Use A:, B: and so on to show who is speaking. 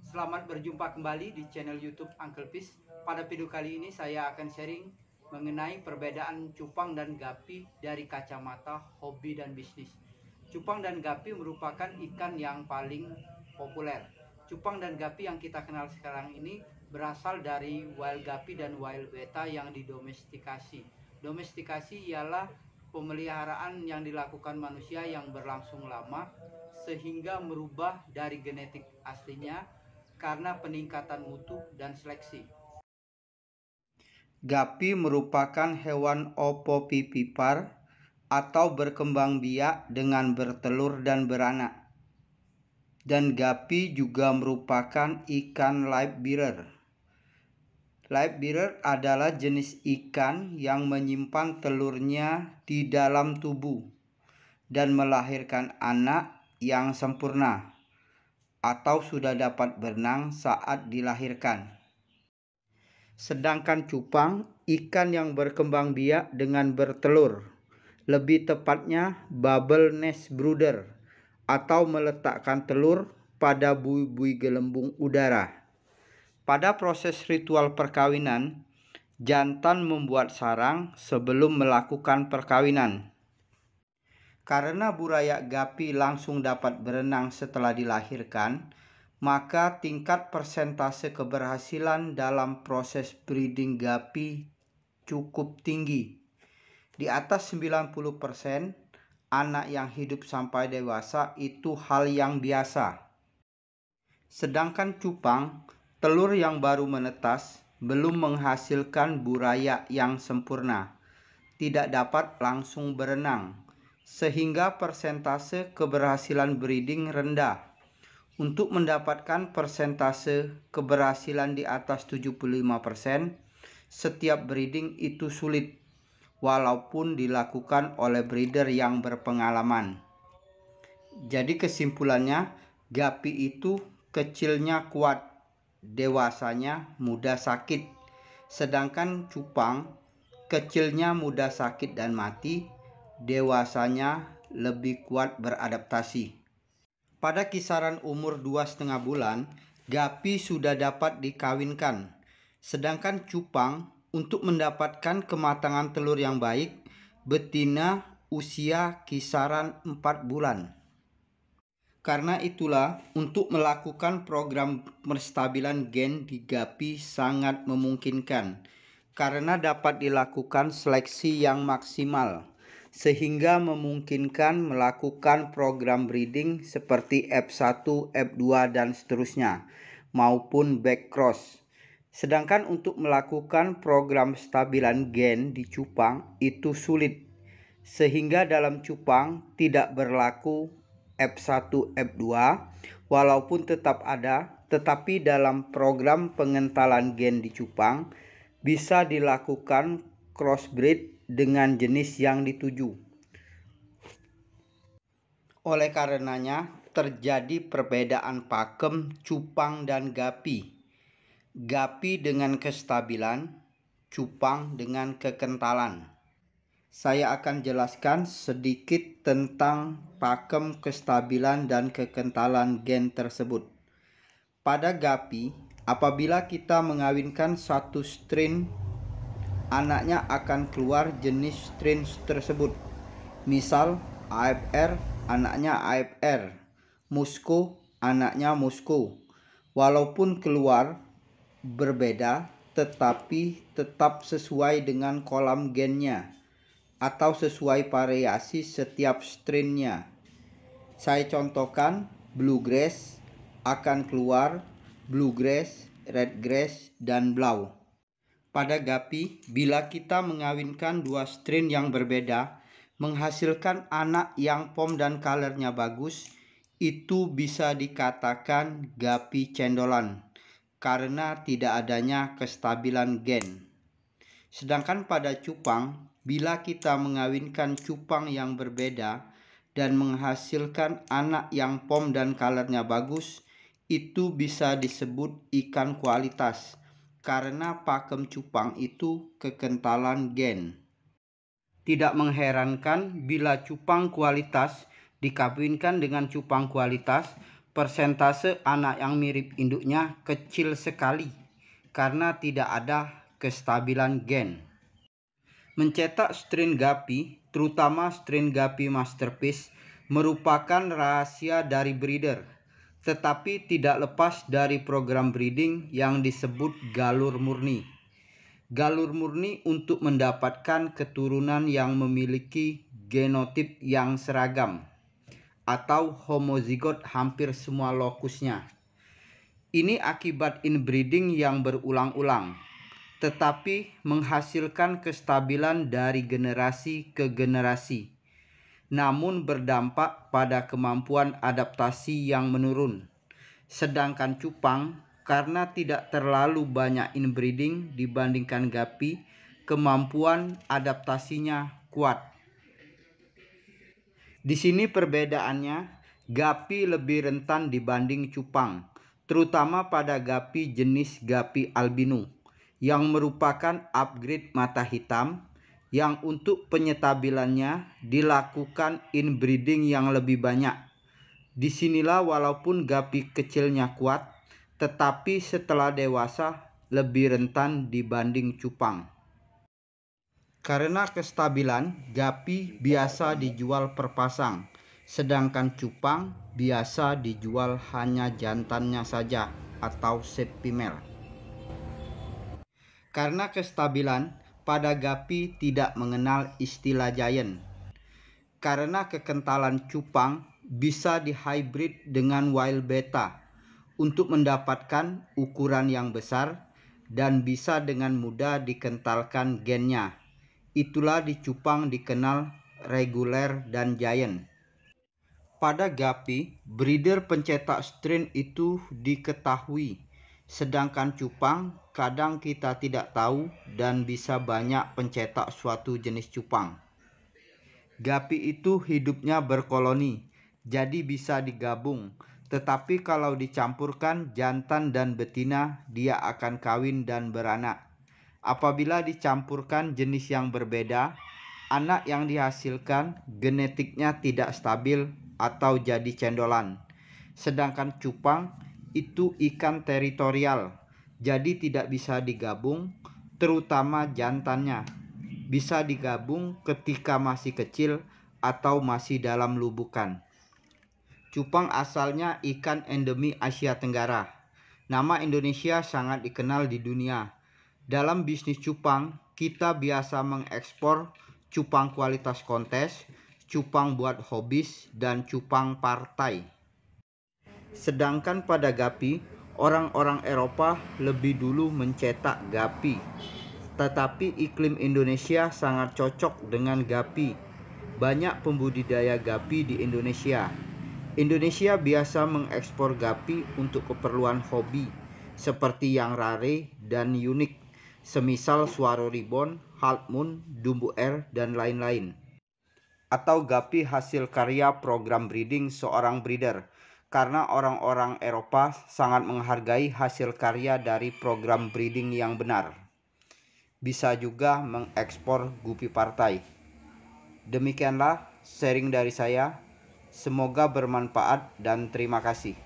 A: Selamat berjumpa kembali di channel YouTube Uncle Peace. Pada video kali ini saya akan sharing mengenai perbedaan cupang dan gapi dari kacamata hobi dan bisnis. Cupang dan gapi merupakan ikan yang paling populer. Cupang dan gapi yang kita kenal sekarang ini berasal dari wild gapi dan wild betta yang didomestikasi. Domestikasi ialah pemeliharaan yang dilakukan manusia yang berlangsung lama sehingga merubah dari genetik aslinya karena peningkatan mutu dan seleksi. Gapi merupakan hewan opopipipar atau berkembang biak dengan bertelur dan beranak. Dan gapi juga merupakan ikan live bearer. Live bearer adalah jenis ikan yang menyimpan telurnya di dalam tubuh dan melahirkan anak yang sempurna atau sudah dapat berenang saat dilahirkan. Sedangkan cupang, ikan yang berkembang biak dengan bertelur, lebih tepatnya bubble nest brooder, atau meletakkan telur pada buih-buih gelembung udara. Pada proses ritual perkawinan, jantan membuat sarang sebelum melakukan perkawinan. Karena burayak gapi langsung dapat berenang setelah dilahirkan, maka tingkat persentase keberhasilan dalam proses breeding gapi cukup tinggi. Di atas 90%, anak yang hidup sampai dewasa itu hal yang biasa. Sedangkan cupang, telur yang baru menetas, belum menghasilkan burayak yang sempurna, tidak dapat langsung berenang, sehingga persentase keberhasilan breeding rendah. Untuk mendapatkan persentase keberhasilan di atas 75%, setiap breeding itu sulit, walaupun dilakukan oleh breeder yang berpengalaman. Jadi kesimpulannya, gapi itu kecilnya kuat, dewasanya mudah sakit. Sedangkan cupang kecilnya mudah sakit dan mati, dewasanya lebih kuat beradaptasi. Pada kisaran umur 2,5 bulan, gapi sudah dapat dikawinkan. Sedangkan cupang untuk mendapatkan kematangan telur yang baik, betina usia kisaran 4 bulan. Karena itulah, untuk melakukan program penstabilan gen di gapi sangat memungkinkan, karena dapat dilakukan seleksi yang maksimal, sehingga memungkinkan melakukan program breeding seperti F1, F2, dan seterusnya, maupun backcross. Sedangkan untuk melakukan program stabilan gen di cupang itu sulit, sehingga dalam cupang tidak berlaku F1, F2, walaupun tetap ada, tetapi dalam program pengentalan gen di cupang bisa dilakukan crossbreed dengan jenis yang dituju. Oleh karenanya, terjadi perbedaan pakem cupang dan gapi. Gapi dengan kestabilan, cupang dengan kekentalan. Saya akan jelaskan sedikit tentang pakem kestabilan dan kekentalan gen tersebut. Pada gapi, apabila kita mengawinkan satu strain, anaknya akan keluar jenis strain tersebut. Misal AFR, anaknya AFR, Musco, anaknya Musco. Walaupun keluar berbeda, tetapi tetap sesuai dengan kolam gennya atau sesuai variasi setiap strainnya. Saya contohkan, bluegrass akan keluar bluegrass, redgrass, dan blau. Pada gapi, bila kita mengawinkan dua strain yang berbeda, menghasilkan anak yang pom dan colornya bagus, itu bisa dikatakan gapi cendolan, karena tidak adanya kestabilan gen. Sedangkan pada cupang, bila kita mengawinkan cupang yang berbeda dan menghasilkan anak yang pom dan colornya bagus, itu bisa disebut ikan kualitas, karena pakem cupang itu kekentalan gen. Tidak mengherankan bila cupang kualitas dikawinkan dengan cupang kualitas, persentase anak yang mirip induknya kecil sekali karena tidak ada kestabilan gen. Mencetak strain Guppy, terutama strain Guppy Masterpiece, merupakan rahasia dari breeder, tetapi tidak lepas dari program breeding yang disebut galur murni. Galur murni untuk mendapatkan keturunan yang memiliki genotip yang seragam atau homozigot hampir semua lokusnya. Ini akibat inbreeding yang berulang-ulang, tetapi menghasilkan kestabilan dari generasi ke generasi, namun berdampak pada kemampuan adaptasi yang menurun. Sedangkan cupang, karena tidak terlalu banyak inbreeding dibandingkan Guppy, kemampuan adaptasinya kuat. Di sini perbedaannya, Guppy lebih rentan dibanding cupang, terutama pada Guppy jenis Guppy albino, yang merupakan upgrade mata hitam, yang untuk penyetabilannya dilakukan inbreeding yang lebih banyak. Disinilah walaupun Guppy kecilnya kuat, tetapi setelah dewasa lebih rentan dibanding cupang. Karena kestabilan, Guppy biasa dijual per pasang, sedangkan cupang biasa dijual hanya jantannya saja atau set female. Karena kestabilan, pada Guppy tidak mengenal istilah giant. Karena kekentalan cupang bisa dihybrid dengan wild beta untuk mendapatkan ukuran yang besar dan bisa dengan mudah dikentalkan gennya. Itulah di cupang dikenal reguler dan giant. Pada Guppy, breeder pencetak strain itu diketahui, sedangkan cupang kadang kita tidak tahu dan bisa banyak pencetak suatu jenis cupang. Guppy itu hidupnya berkoloni, jadi bisa digabung. Tetapi kalau dicampurkan jantan dan betina, dia akan kawin dan beranak. Apabila dicampurkan jenis yang berbeda, anak yang dihasilkan genetiknya tidak stabil atau jadi cendolan. Sedangkan cupang itu ikan teritorial, jadi tidak bisa digabung, terutama jantannya. Bisa digabung ketika masih kecil atau masih dalam lubukan. Cupang asalnya ikan endemi Asia Tenggara. Nama Indonesia sangat dikenal di dunia. Dalam bisnis cupang, kita biasa mengekspor cupang kualitas kontes, cupang buat hobis, dan cupang partai. Sedangkan pada Guppy, orang-orang Eropa lebih dulu mencetak Guppy. Tetapi iklim Indonesia sangat cocok dengan Guppy. Banyak pembudidaya Guppy di Indonesia. Indonesia biasa mengekspor Guppy untuk keperluan hobi, seperti yang rare dan unik, semisal Swaro Ribbon, Half Moon, Dumbu Air, dan lain-lain. Atau Guppy hasil karya program breeding seorang breeder, karena orang-orang Eropa sangat menghargai hasil karya dari program breeding yang benar. Bisa juga mengekspor Guppy partai. Demikianlah sharing dari saya. Semoga bermanfaat dan terima kasih.